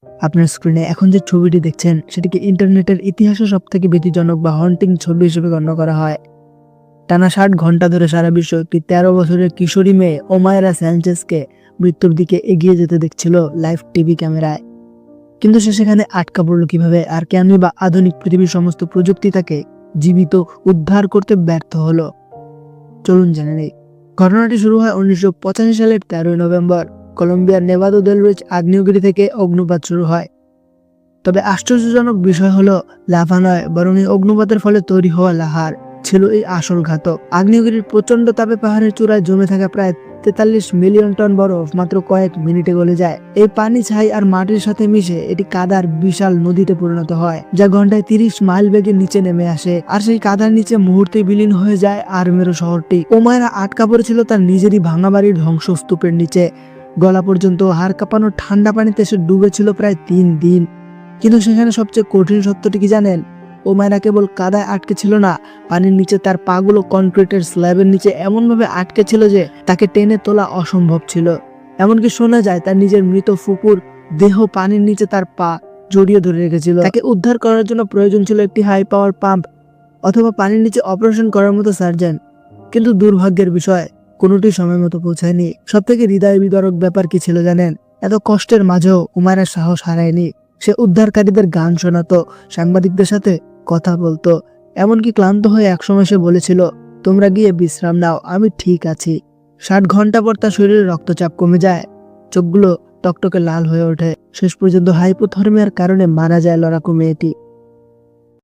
আপনার স্ক্রিনে এখন যে ছবিটি দেখছেন সেটিকে ইন্টারনেটের ইতিহাসে সবথেকে ভীতিজনক বা হন্টিং ছবি হিসেবে গণ্য করা হয়। টানা 60 ঘন্টা ধরে সারা বিশ্ব একটি 13 বছরের কিশোরী মেয়ে ওমায়রা স্যাnchez-কে মৃত্যুর দিকে এগিয়ে যেতে দেখছিল লাইভ টিভি ক্যামেরায়। কিন্তু সে সেখানে আটকা পড়ল কিভাবে, আর কেনই বা আধুনিক পৃথিবীর সমস্ত প্রযুক্তি তাকে জীবিত উদ্ধার করতে ব্যর্থ হলো? চলুন জেনে নেই। ঘটনাটি শুরু হয় 1985 সালের 13 নভেম্বর। কলম্বিয়ার নেভাদো দেল রিচ আগ্নেয়গিরি থেকে অগ্নুপাত শুরু হয়। তবে আশ্চর্যজনক বিষয় হলো লাভা নয়, বরং এই অগ্নুপাতের ফলে তৈরি হওয়া লাহার ছিল এই আসল ঘাতক। আগ্নেয়গিরির প্রচন্ড তাপে পাহাড়ের চূড়ায় জমে থাকা প্রায় 43 মিলিয়ন টন বরফ মাত্র কয়েক মিনিটে গলে যায়। এই পানি, ছাই আর মাটির সাথে মিশে এটি কাদার বিশাল নদীতে পরিণত হয়, যা ঘন্টায় 30 মাইল বেগে নিচে নেমে আসে। আর সেই কাদার নিচে মুহূর্তে বিলীন হয়ে যায় আরমেরো শহরটি। ওমায়রা আটকা পড়েছিল তার নিজেরই ভাঙা বাড়ির ধ্বংসস্তূপের নিচে। গলা পর্যন্ত হাড় কাঁপানো ঠান্ডা পানিতে সে ডুবেছিল প্রায় 3 দিন। কিন্তু সেখানে সবচেয়ে কঠিন সত্যটি কি জানেন? ওমায়রা কেবল কাদায় আটকে ছিল না, পানির নিচে তার পাগুলো কনক্রিটের স্ল্যাবের নিচে এমনভাবে আটকে ছিল যে তাকে টেনে তোলা অসম্ভব ছিল। এমনকি শোনা যায় তার নিজের মৃত ফুপুর দেহ পানির নিচে তার পা জড়িয়ে ধরে রেখেছিল। তাকে উদ্ধার করার জন্য প্রয়োজন ছিল একটি হাই পাওয়ার পাম্প অথবা পানির নিচে অপারেশন করার মতো সার্জন। কিন্তু দুর্ভাগ্যের বিষয়, কোনোটি সময় মতো পৌঁছায়নি। সব থেকে হৃদয় বিদারক ব্যাপার কি ছিল জানেন? এত কষ্টের মাঝেও ওমায়রা সাহস হারায়নি। সে উদ্ধারকারীদের গান শোনাতো, সাংবাদিকদের সাথে কথা বলতো, এমনকি ক্লান্ত হয়ে একসময় সে বলেছিল, তোমরা গিয়ে বিশ্রাম নাও, আমি ঠিক আছি। 60 ঘন্টা পর তার শরীরে রক্তচাপ কমে যায়, চোখগুলো টকটকে লাল হয়ে ওঠে। শেষ পর্যন্ত হাইপোথার্মিয়ার কারণে মারা যায় লড়াকু মেয়েটি।